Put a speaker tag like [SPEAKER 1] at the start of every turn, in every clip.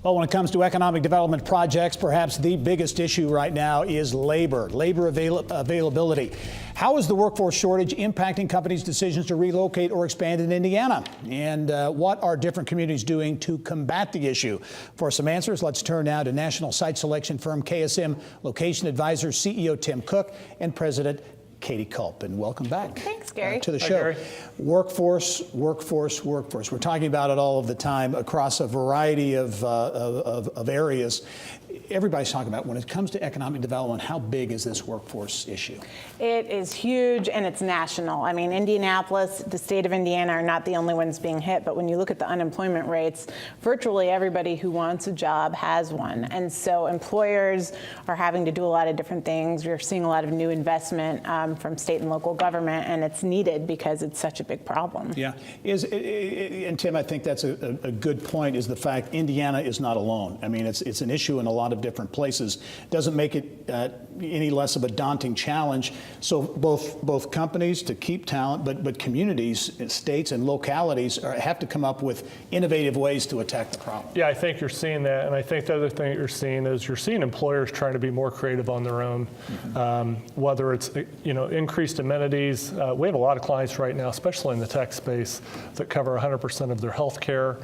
[SPEAKER 1] Well, when it comes to economic development projects, perhaps the biggest issue right now is labor availability. How is the workforce shortage impacting companies' decisions to relocate or expand in Indiana? And what are different communities doing to combat the issue? For some answers, let's turn now to national site selection firm KSM Location Advisors CEO Tim Cook and President Katie Culp, and welcome back.
[SPEAKER 2] Thanks, Gary.
[SPEAKER 1] To the
[SPEAKER 3] Hi,
[SPEAKER 1] show.
[SPEAKER 3] Gary.
[SPEAKER 1] Workforce. We're talking about it all of the time across a variety of areas. Everybody's talking about when it comes to economic development, how big is this workforce issue?
[SPEAKER 2] It is huge and it's national. I mean, Indianapolis, the state of Indiana are not the only ones being hit, but when you look at the unemployment rates, virtually everybody who wants a job has one. And so employers are having to do a lot of different things. We're seeing a lot of new investment from state and local government, and it's needed because it's such a big problem.
[SPEAKER 1] Yeah, and Tim, I think that's a good point, is the fact Indiana is not alone. I mean, it's an issue in a lot of different places. Doesn't make it any less of a daunting challenge. So both companies to keep talent, but communities, states, and localities have to come up with innovative ways to attack the problem.
[SPEAKER 3] Yeah, I think you're seeing that, and I think the other thing that you're seeing is you're seeing employers trying to be more creative on their own, whether it's increased amenities. We have a lot of clients right now, especially in the tech space, that cover 100% of their health care.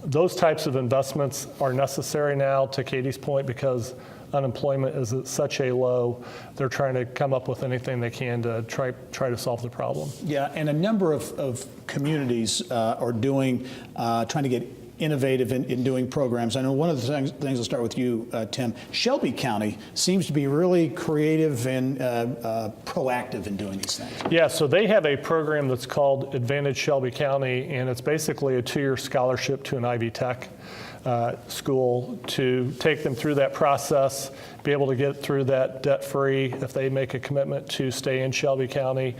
[SPEAKER 3] Those types of investments are necessary now, to Katie's point, because unemployment is at such a low. They're trying to come up with anything they can to try to solve the problem.
[SPEAKER 1] Yeah, and a number of communities are trying to get innovative in doing programs. I know one of the things I'll start with you, Tim. Shelby County seems to be really creative and proactive in doing these things.
[SPEAKER 3] Yeah, so they have a program that's called Advantage Shelby County, and it's basically a 2-year scholarship to an Ivy Tech school to take them through that process, be able to get through that debt-free if they make a commitment to stay in Shelby County.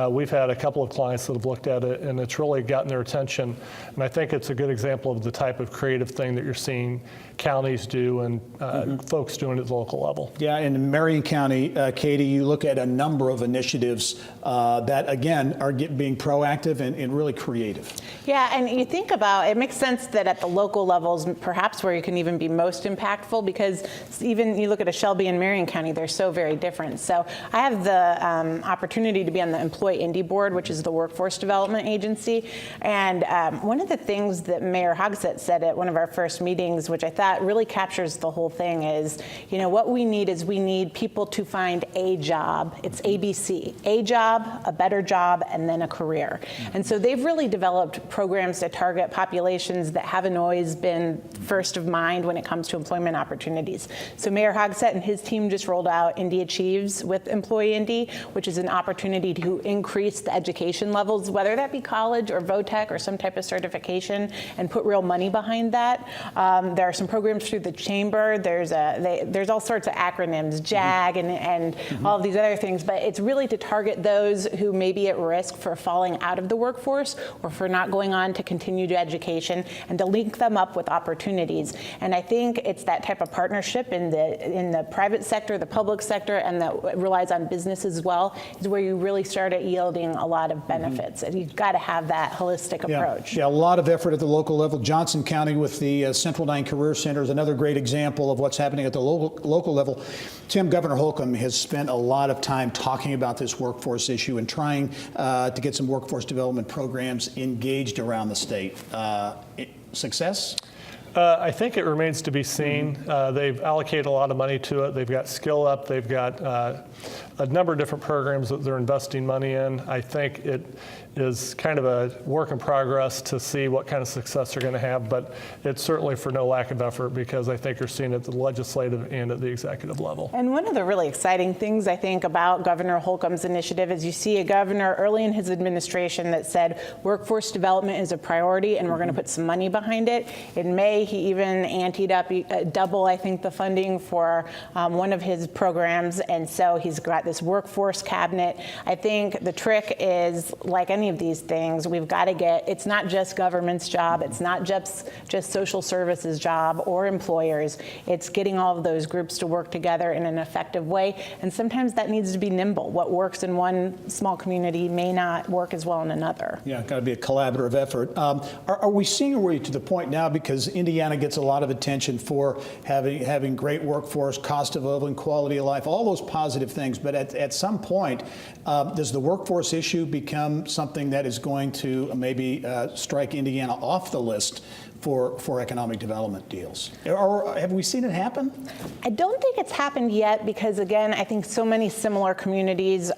[SPEAKER 3] We've had a couple of clients that have looked at it, and it's really gotten their attention. And I think it's a good example of the type of creative thing that you're seeing counties do and folks doing at the local level.
[SPEAKER 1] Yeah, in Marion County, Katie, you look at a number of initiatives that, again, are being proactive and really creative.
[SPEAKER 2] Yeah, and you think about, it makes sense that at the local levels, perhaps where you can even be most impactful, because even you look at a Shelby and Marion County, they're so very different. So I have the opportunity to be on the Employee Indy Board, which is the workforce development agency. And one of the things that Mayor Hogsett said at one of our first meetings, which I thought really captures the whole thing, is, what we need is we need people to find a job. It's ABC, a job, a better job, and then a career. And so they've really developed programs to target populations that haven't always been first of mind when it comes to employment opportunities. So Mayor Hogsett and his team just rolled out Indy Achieves with Employee Indy, which is an opportunity to increase the education levels, whether that be college or VOTEC or some type of certification, and put real money behind that. There are some programs through the chamber. There's all sorts of acronyms, JAG and all of these other things, but it's really to target those who may be at risk for falling out of the workforce or for not going on to continue to education, and to link them up with opportunities. And I think it's that type of partnership in the private sector, the public sector, and that relies on business as well, is where you really start at yielding a lot of benefits. And you've got to have that holistic approach.
[SPEAKER 1] Yeah, a lot of effort at the local level. Johnson County with the Central 9 Career Center is another great example of what's happening at the local level. Tim, Governor Holcomb has spent a lot of time talking about this workforce issue and trying to get some workforce development programs engaged around the state. Success?
[SPEAKER 3] I think it remains to be seen. They've allocated a lot of money to it. They've got Skill Up. They've got a number of different programs that they're investing money in. I think it is kind of a work in progress to see what kind of success they're going to have, but it's certainly for no lack of effort, because I think you're seeing it at the legislative and at the executive level.
[SPEAKER 2] And one of the really exciting things I think about Governor Holcomb's initiative is you see a governor early in his administration that said workforce development is a priority and we're going to put some money behind it. In May, he even anteed up double, I think, the funding for one of his programs, and so he's got this workforce cabinet. I think the trick is, like any of these things, we've got to get, it's not just government's job, it's not just social services job or employers, it's getting all of those groups to work together in an effective way, and sometimes that needs to be nimble. What works in one small community may not work as well in another.
[SPEAKER 1] Yeah, got to be a collaborative effort. Are we seeing, are we to the point now, because Indiana Indiana gets a lot of attention for having great workforce, cost of living, quality of life, all those positive things. But at some point, does the workforce issue become something that is going to maybe strike Indiana off the list for economic development deals? Or have we seen it happen?
[SPEAKER 2] I don't think it's happened yet because, again, I think so many similar communities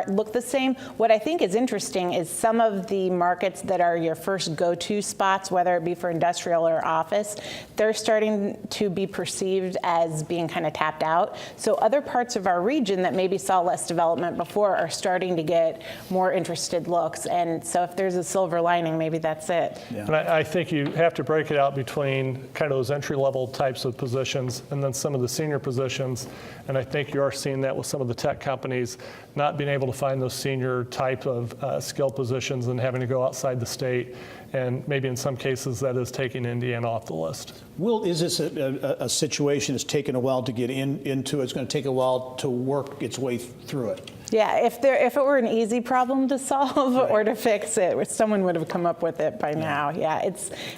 [SPEAKER 2] look the same. What I think is interesting is some of the markets that are your first go-to spots, whether it be for industrial or office, they're starting to be perceived as being kind of tapped out. So other parts of our region that maybe saw less development before are starting to get more interested looks. And so if there's a silver lining, maybe that's it.
[SPEAKER 1] Yeah.
[SPEAKER 3] And I think you have to break it out between kind of those entry-level types of positions and then some of the senior positions. And I think you are seeing that with some of the tech companies not being able to find those senior type of skill positions and having to go outside the state. And maybe in some cases that is taking Indiana off the list.
[SPEAKER 1] Will, is this a situation that's taken a while to get into? It's going to take a while to work its way through it.
[SPEAKER 2] Yeah, if it were an easy problem to solve or to fix it, someone would have come up with it by now. Yeah,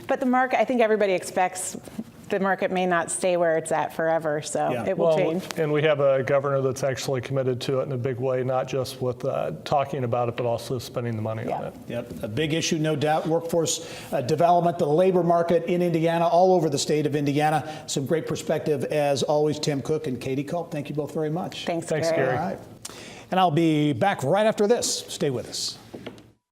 [SPEAKER 2] but the market, I think everybody expects the market may not stay where it's at forever, so it will change.
[SPEAKER 3] And we have a governor that's actually committed to it in a big way, not just with talking about it, but also spending the money on it.
[SPEAKER 1] Yep, a big issue, no doubt. Workforce development, the labor market in Indiana, all over the state of Indiana. Some great perspective, as always. Tim Cook and Katie Culp, thank you both very much.
[SPEAKER 2] Thanks,
[SPEAKER 3] Gary.
[SPEAKER 1] All right. And I'll be back right after this. Stay with us.